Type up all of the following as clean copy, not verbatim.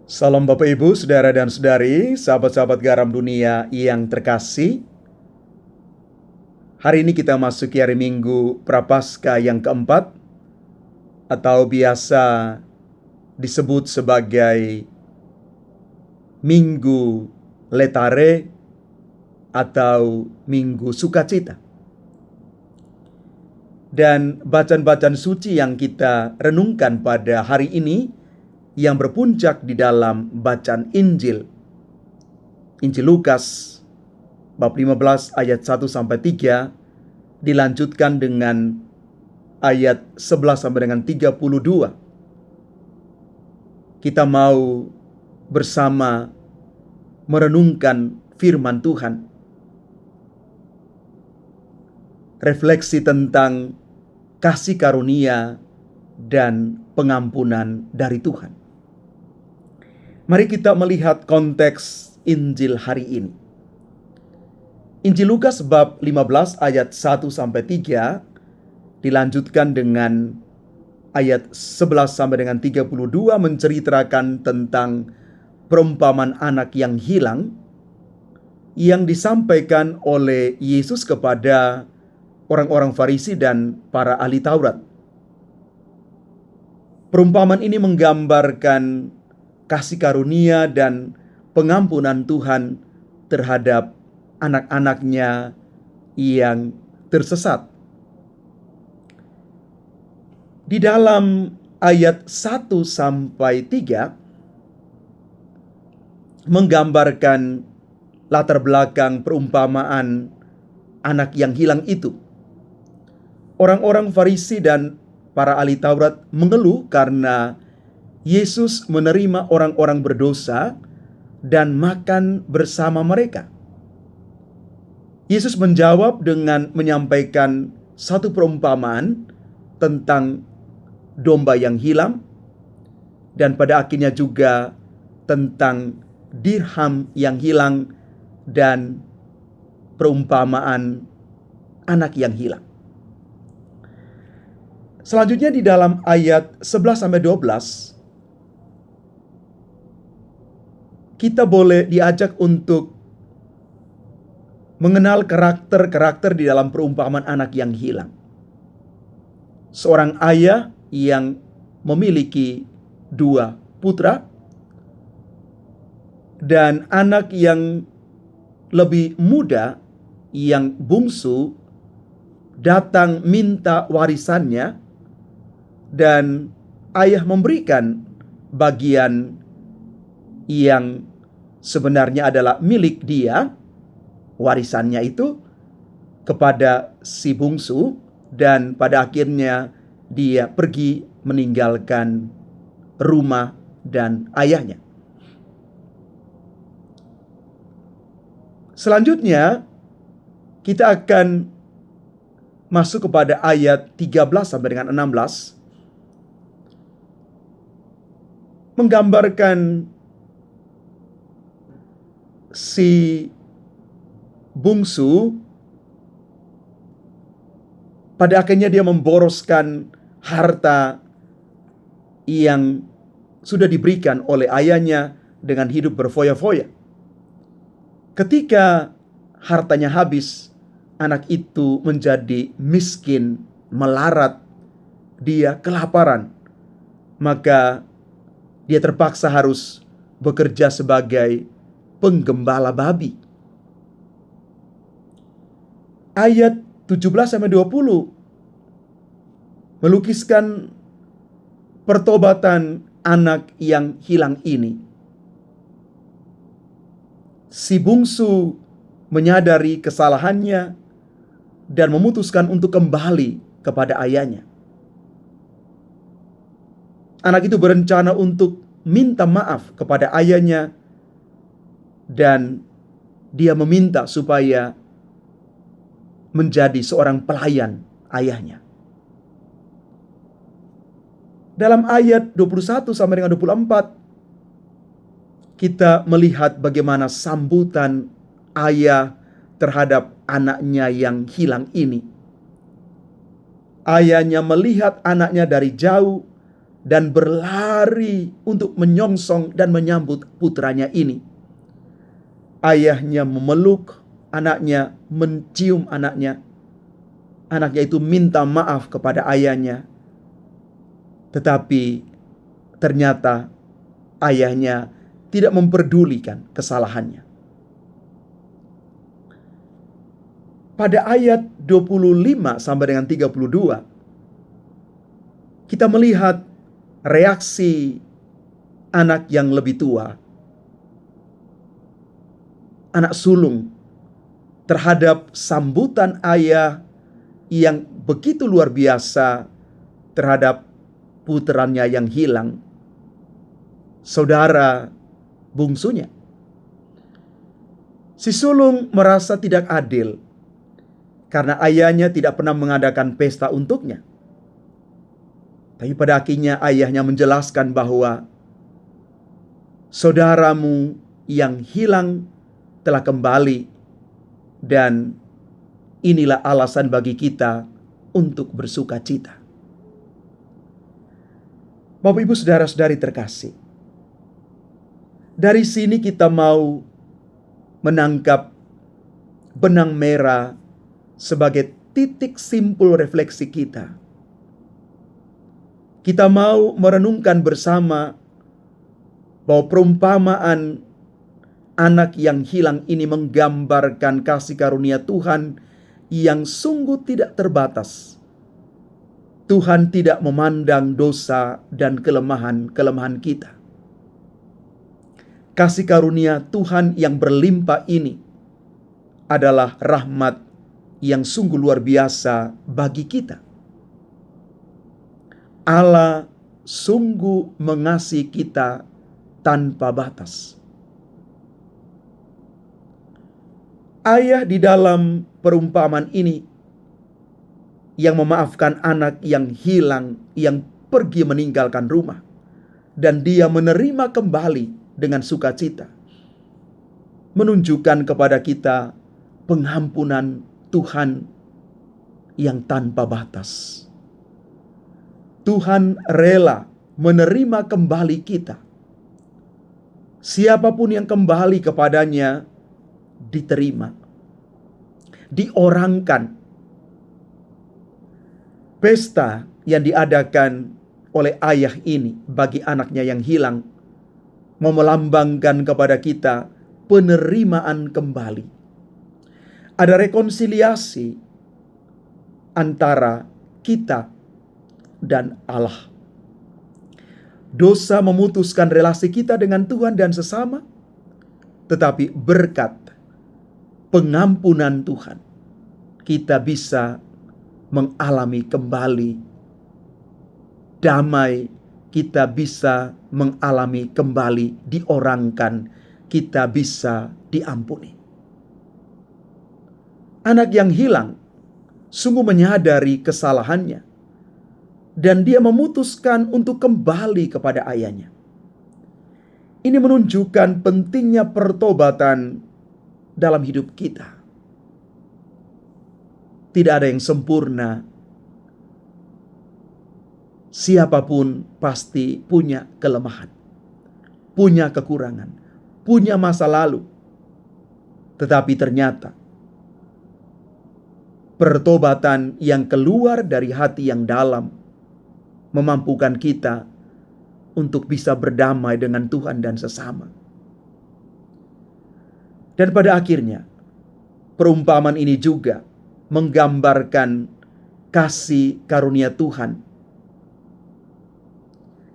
Salam Bapak Ibu, Saudara dan Saudari, sahabat-sahabat garam dunia yang terkasih. Hari ini kita masuki hari Minggu Prapaskah yang keempat, atau biasa disebut sebagai Minggu Letare atau Minggu Sukacita. Dan bacaan-bacaan suci yang kita renungkan pada hari ini yang berpuncak di dalam bacaan Injil Lukas bab 15 ayat 1-3 dilanjutkan dengan ayat 11 sampai dengan 32. Kita mau bersama merenungkan firman Tuhan. Refleksi tentang kasih karunia dan pengampunan dari Tuhan. Mari kita melihat konteks Injil hari ini. Injil Lukas bab 15 ayat 1-3 dilanjutkan dengan ayat 11 sampai dengan 32 menceritakan tentang perumpamaan anak yang hilang yang disampaikan oleh Yesus kepada orang-orang Farisi dan para ahli Taurat. Perumpamaan ini menggambarkan kasih karunia dan pengampunan Tuhan terhadap anak-anaknya yang tersesat. Di dalam ayat 1-3 menggambarkan latar belakang perumpamaan anak yang hilang itu. Orang-orang Farisi dan para ahli Taurat mengeluh karena Yesus menerima orang-orang berdosa dan makan bersama mereka. Yesus menjawab dengan menyampaikan satu perumpamaan tentang domba yang hilang, dan pada akhirnya juga tentang dirham yang hilang dan perumpamaan anak yang hilang. Selanjutnya di dalam ayat 11-12 kita boleh diajak untuk mengenal karakter-karakter di dalam perumpamaan anak yang hilang. Seorang ayah yang memiliki 2 putra dan anak yang lebih muda yang bungsu datang minta warisannya, dan ayah memberikan bagian yang sebenarnya adalah milik dia, warisannya itu, kepada si bungsu, dan pada akhirnya dia pergi meninggalkan rumah dan ayahnya. Selanjutnya kita akan masuk kepada ayat 13 sampai dengan 16, menggambarkan si bungsu pada akhirnya dia memboroskan harta yang sudah diberikan oleh ayahnya dengan hidup berfoya-foya. Ketika hartanya habis, anak itu menjadi miskin, melarat, dia kelaparan. Maka dia terpaksa harus bekerja sebagai penggembala babi. Ayat 17-20 melukiskan pertobatan anak yang hilang ini. Si bungsu menyadari kesalahannya dan memutuskan untuk kembali kepada ayahnya. Anak itu berencana untuk minta maaf kepada ayahnya, dan dia meminta supaya menjadi seorang pelayan ayahnya. Dalam ayat 21 sampai dengan 24 kita melihat bagaimana sambutan ayah terhadap anaknya yang hilang ini. Ayahnya melihat anaknya dari jauh dan berlari untuk menyongsong dan menyambut putranya ini. Ayahnya memeluk anaknya, mencium anaknya. Anaknya itu minta maaf kepada ayahnya. Tetapi ternyata ayahnya tidak memperdulikan kesalahannya. Pada ayat 25 sampai dengan 32, kita melihat reaksi anak yang lebih tua, anak sulung, terhadap sambutan ayah yang begitu luar biasa terhadap putranya yang hilang, saudara bungsunya. Si sulung merasa tidak adil karena ayahnya tidak pernah mengadakan pesta untuknya. Tapi pada akhirnya ayahnya menjelaskan bahwa saudaramu yang hilang telah kembali, dan inilah alasan bagi kita untuk bersuka cita. Bapak, Ibu, saudara-saudari terkasih, dari sini kita mau menangkap benang merah sebagai titik simpul refleksi kita. Kita mau merenungkan bersama bahwa perumpamaan anak yang hilang ini menggambarkan kasih karunia Tuhan yang sungguh tidak terbatas. Tuhan tidak memandang dosa dan kelemahan-kelemahan kita. Kasih karunia Tuhan yang berlimpah ini adalah rahmat yang sungguh luar biasa bagi kita. Allah sungguh mengasihi kita tanpa batas. Ayah di dalam perumpamaan ini yang memaafkan anak yang hilang, yang pergi meninggalkan rumah, dan dia menerima kembali dengan sukacita, menunjukkan kepada kita pengampunan Tuhan yang tanpa batas. Tuhan rela menerima kembali kita. Siapapun yang kembali kepadanya diterima, diorangkan. Pesta yang diadakan oleh ayah ini bagi anaknya yang hilang melambangkan kepada kita penerimaan kembali. Ada rekonsiliasi antara kita dan Allah. Dosa memutuskan relasi kita dengan Tuhan dan sesama, tetapi berkat pengampunan Tuhan, kita bisa mengalami kembali damai, kita bisa mengalami kembali diorangkan, kita bisa diampuni. Anak yang hilang sungguh menyadari kesalahannya, dan dia memutuskan untuk kembali kepada ayahnya. Ini menunjukkan pentingnya pertobatan dalam hidup kita. Tidak ada yang sempurna. Siapapun pasti punya kelemahan, punya kekurangan, punya masa lalu. Tetapi ternyata pertobatan yang keluar dari hati yang dalam memampukan kita untuk bisa berdamai dengan Tuhan dan sesama. Dan pada akhirnya, perumpamaan ini juga menggambarkan kasih karunia Tuhan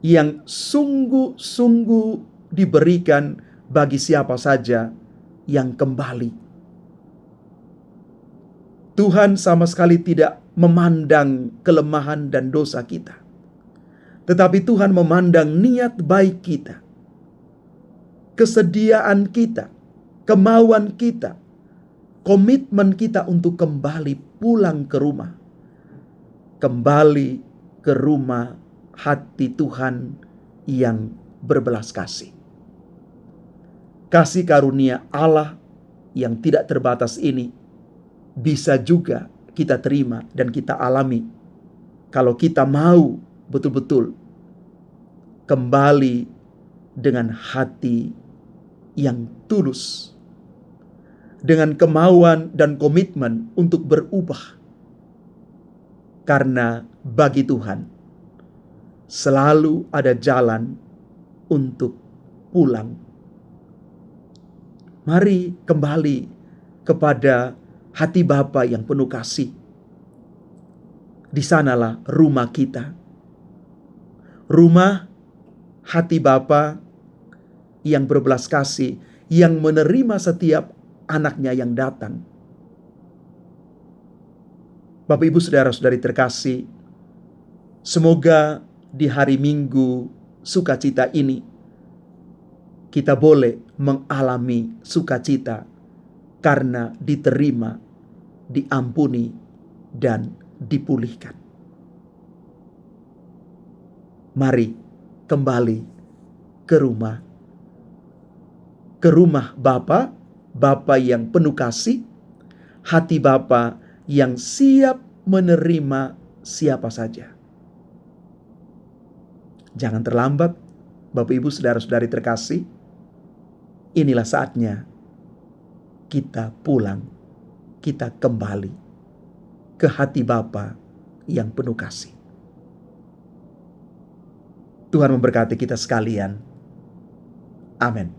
yang sungguh-sungguh diberikan bagi siapa saja yang kembali. Tuhan sama sekali tidak memandang kelemahan dan dosa kita, tetapi Tuhan memandang niat baik kita, kesediaan kita, kemauan kita, komitmen kita untuk kembali pulang ke rumah. Kembali ke rumah hati Tuhan yang berbelas kasih. Kasih karunia Allah yang tidak terbatas ini bisa juga kita terima dan kita alami kalau kita mau betul-betul kembali dengan hati yang tulus, dengan kemauan dan komitmen untuk berubah. Karena bagi Tuhan selalu ada jalan untuk pulang. Mari kembali kepada hati Bapa yang penuh kasih. Di sanalah rumah kita. Rumah hati Bapa yang berbelas kasih, yang menerima setiap anaknya yang datang. Bapak, Ibu, saudara-saudari terkasih, semoga di hari Minggu sukacita ini kita boleh mengalami sukacita karena diterima, diampuni, dan dipulihkan. Mari kembali ke rumah Bapa, Bapa yang penuh kasih, hati Bapa yang siap menerima siapa saja. Jangan terlambat, Bapak, Ibu, saudara-saudari terkasih. Inilah saatnya kita pulang, kita kembali ke hati Bapa yang penuh kasih. Tuhan memberkati kita sekalian. Amin.